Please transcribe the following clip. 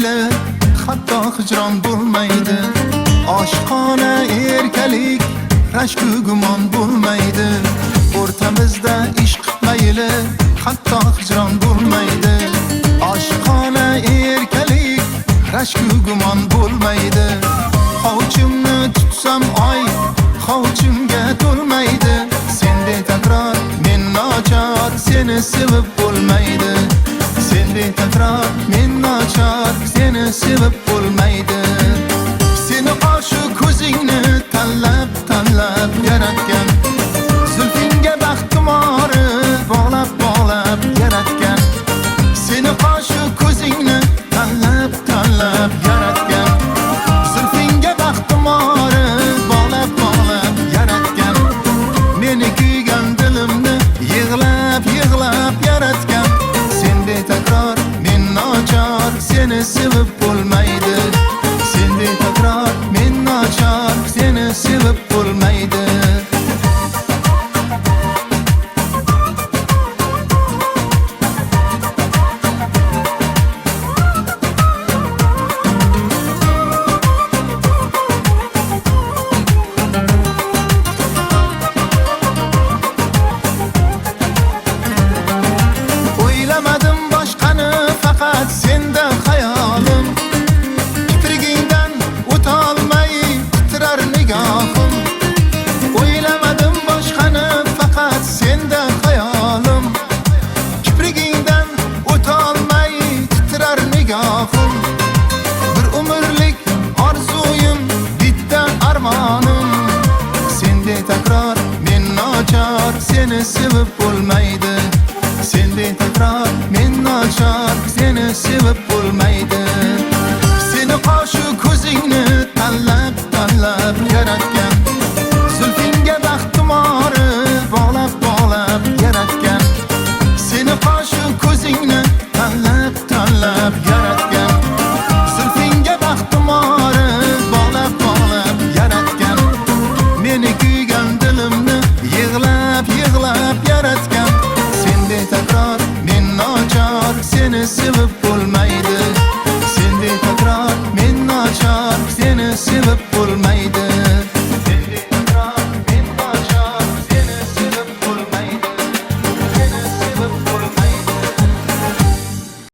mayli, hatto hijron bo'lmaydi. Oshqona erkalik, rashk gumon bo'lmaydi. O'rtamizda ishq mayli, hatto hijron bo'lmaydi. Oshqona erkalik, rashk gumon bo'lmaydi. Hovuchimni tutsam oy, hovuchimga to'lmaydi. Sende takror men nochor, seni sevib bo'lmaydi. Sende takror men nochor, seni sevib bo'lmaydi. Seni oshiq ko'zingni tanlab yaratgan, zulfinga baxtimori bog'lab yaratgan. Seni oshiq ko'zingni tanlab yaratgan, zulfinga baxtimori bog'lab yaratgan. Meni kuygan dilimni yig'lab yaratgan. Sende takror men nochor, seni sevib bo'lmaydi. Sende takror men nochor, seni sevib bo'lmaydi. O'ylamadim boshqani, faqat senda xayolim. Kiprigingdan o'tolmay titrar nigohim. O'ylamadim boshqani, faqat senda xayolim. Kiprigingdan o'tolmay titrar nigohim. Bir umrlik orzuyim, bitta armonim. Sende takror men nochor, seni